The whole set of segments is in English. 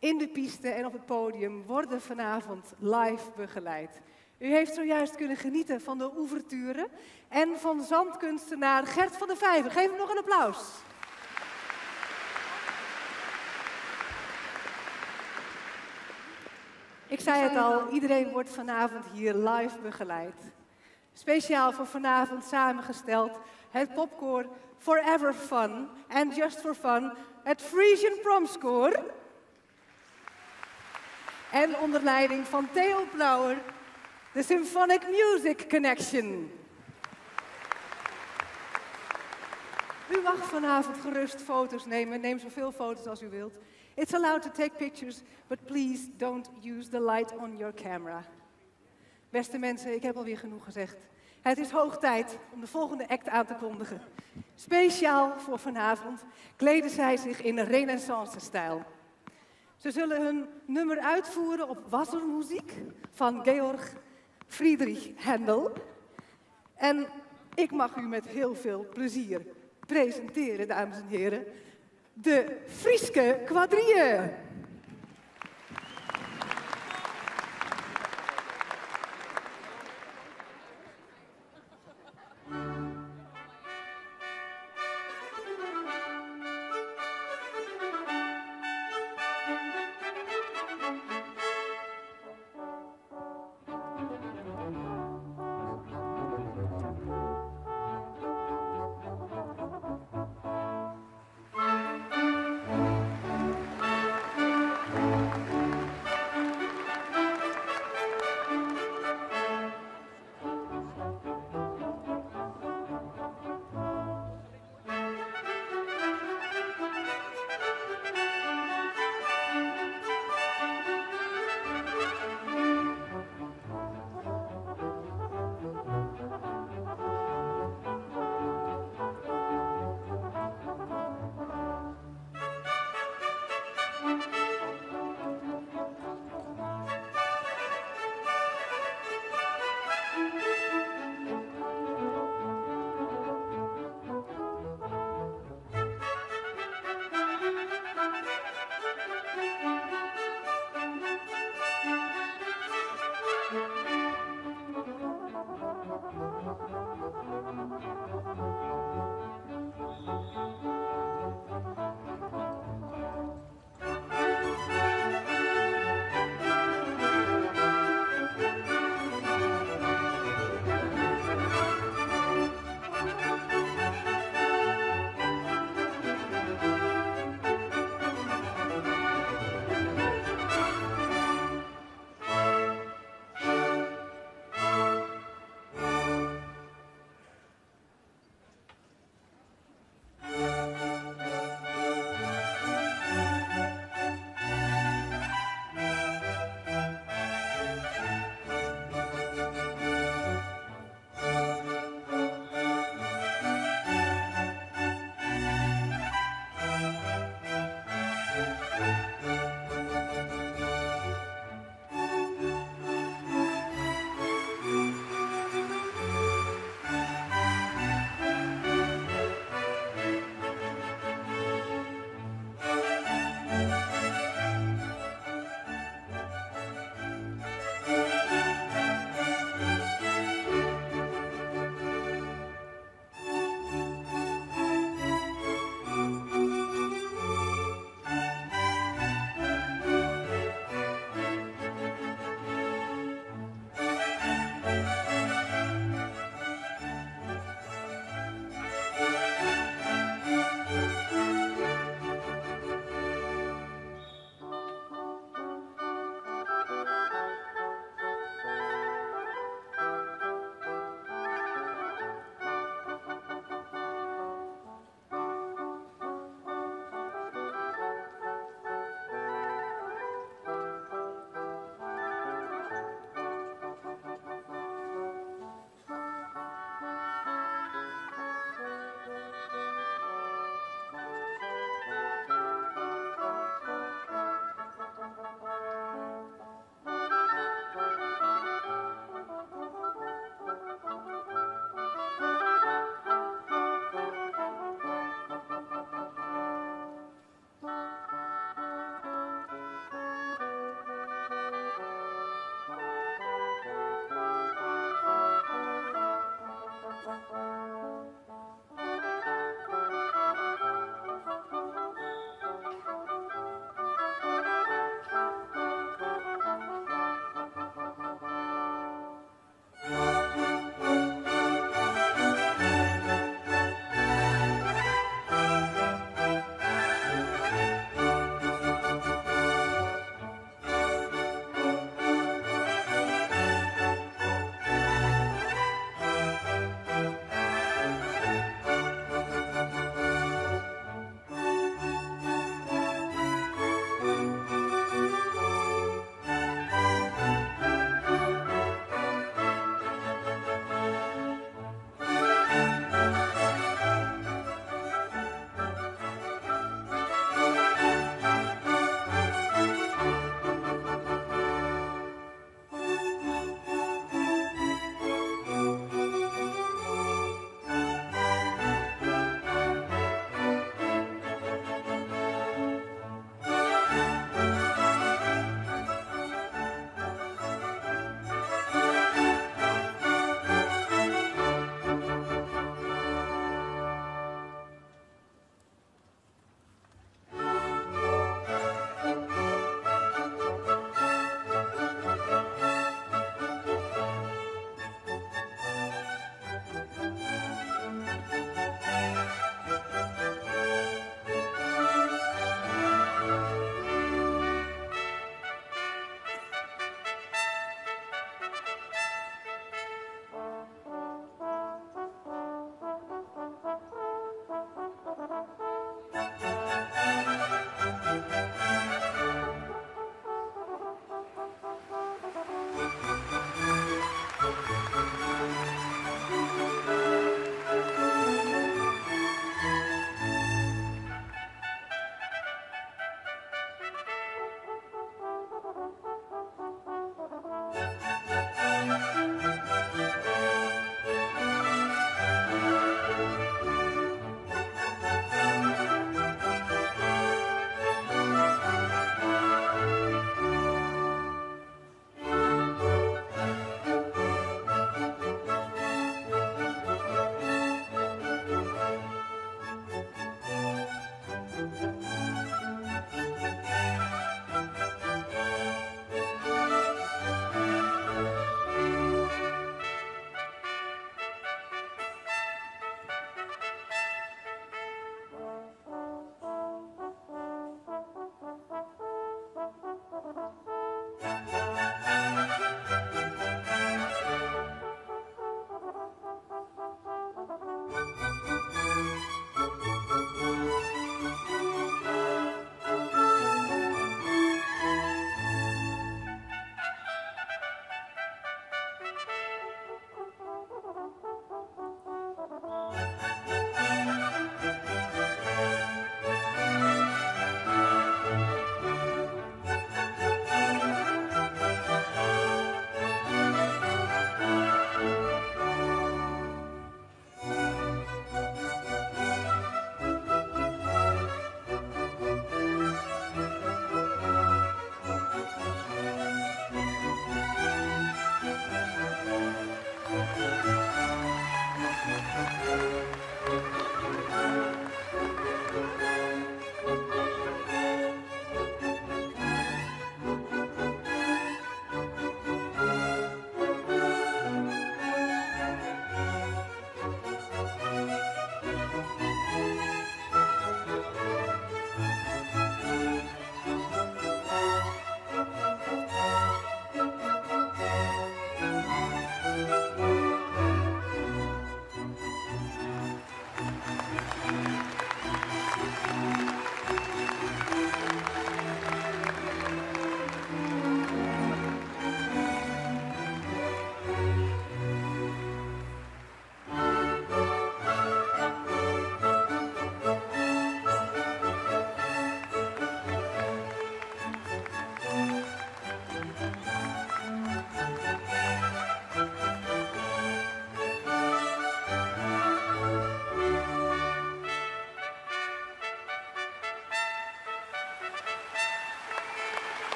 in de piste en op het podium worden vanavond live begeleid. U heeft zojuist kunnen genieten van de ouverture en van zandkunstenaar Gert van der Vijver. Geef hem nog een applaus. Ik zei het al, iedereen wordt vanavond hier live begeleid. Speciaal voor vanavond samengesteld het popkoor Forever Fun en Just for Fun, het Frisian Promskoor. En onder leiding van Theo Blauer, de Symphonic Music Connection. U mag vanavond gerust foto's nemen. Neem zoveel foto's als u wilt. It's allowed to take pictures, but please don't use the light on your camera. Beste mensen, ik heb alweer genoeg gezegd. Het is hoog tijd om de volgende act aan te kondigen. Speciaal voor vanavond kleden zij zich in renaissance-stijl. Ze zullen hun nummer uitvoeren op wassermuziek van Georg Friedrich Händel. En ik mag u met heel veel plezier presenteren, dames en heren, de Frieske Quadrille.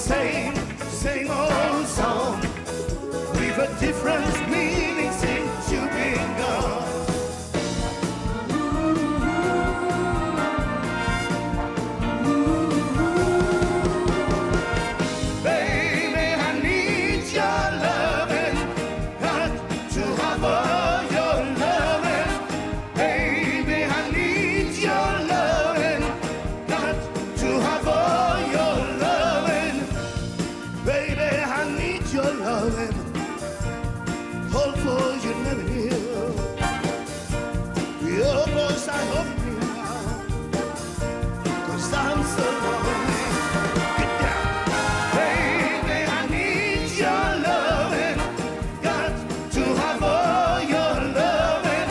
same old song with a different meaning since you've been gone. Baby, I need your loving, got to have all your loving. Baby, I need your loving, got to have all your loving. Baby, I need your loving. Hold for you never heal. Your voice I hope you now, 'cause I'm so lonely. Get down. Baby, I need your loving. Got to have all your loving.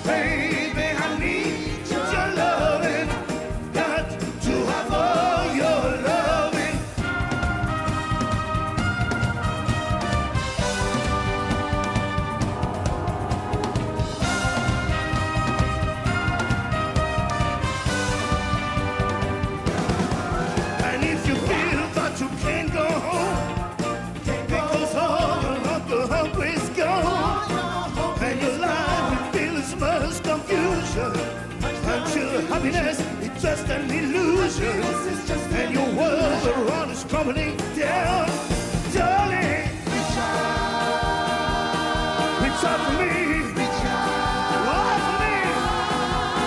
Baby, I need your loving. Got to have all your loving. And if you feel that you can't go home, because all your hunger is gone, and your life will feel as much confusion, until happiness is just an illusion, and your world around is crumbling down. Darling, reach out for me. Reach out for me.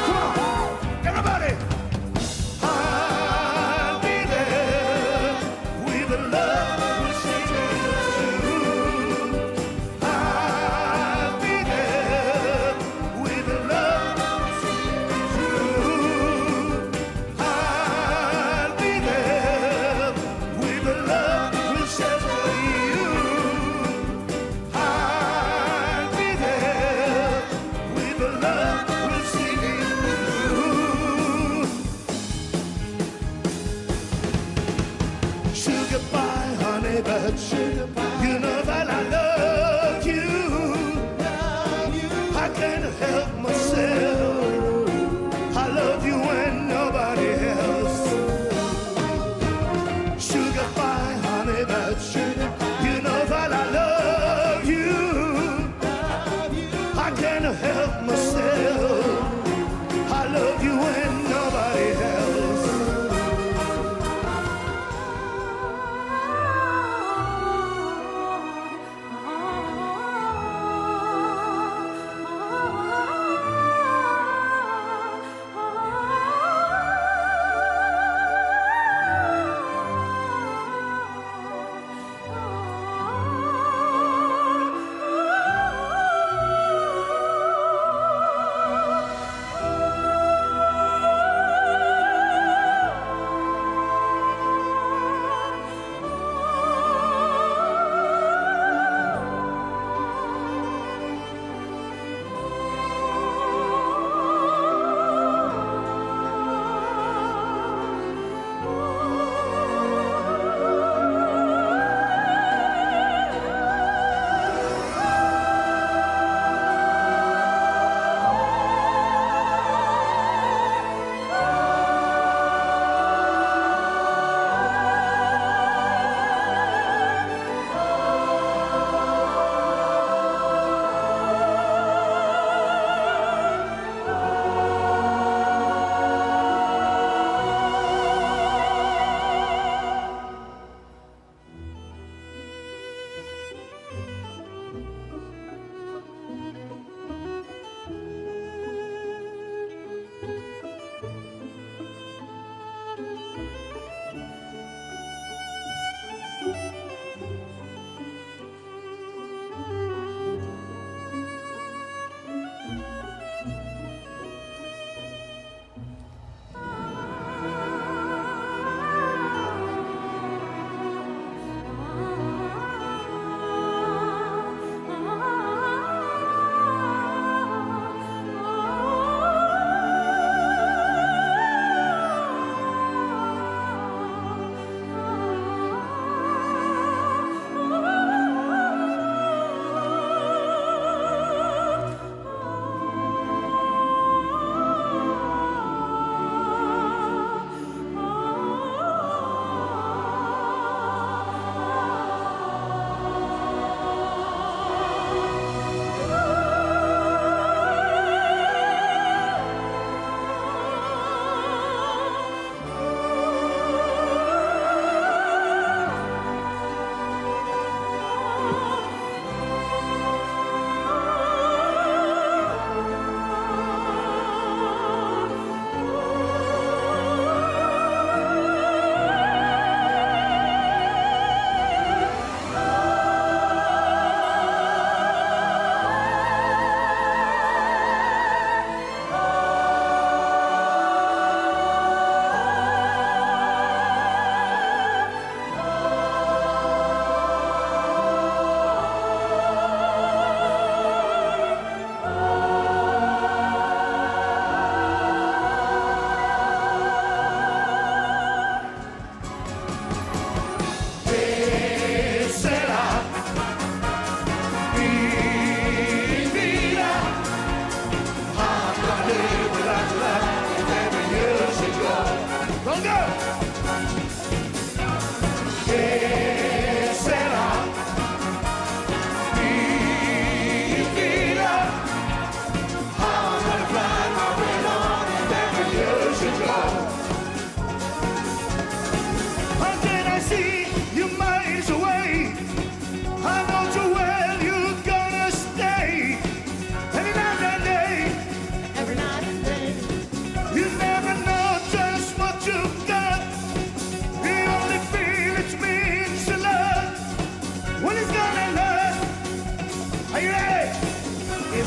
Come on, everybody. I'll be there with the love we'll say to you. I'll be there with the love we'll say to you. I'll be there with the love.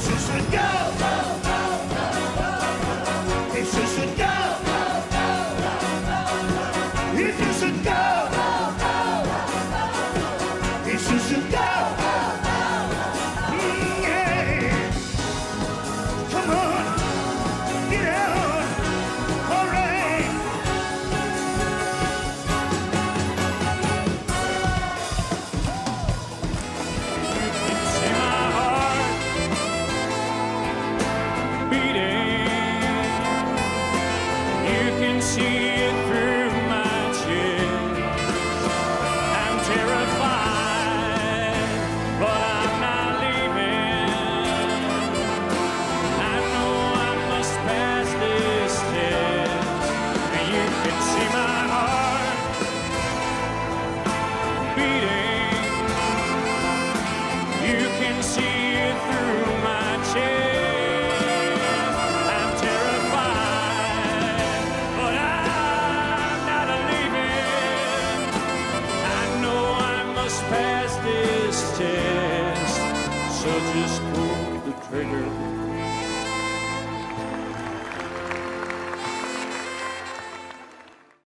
If you should go, if you should go, if you should go, if you should go, yeah. Come on, get out, all right. See my heart beating. You can see it through my chest. I'm terrified, but I'm not leaving. I know I must pass this test. And you can see my heart beating. You can see it through my chest. I'm terrified, but I'm not leaving. I know I must pass this test. So just pull the trigger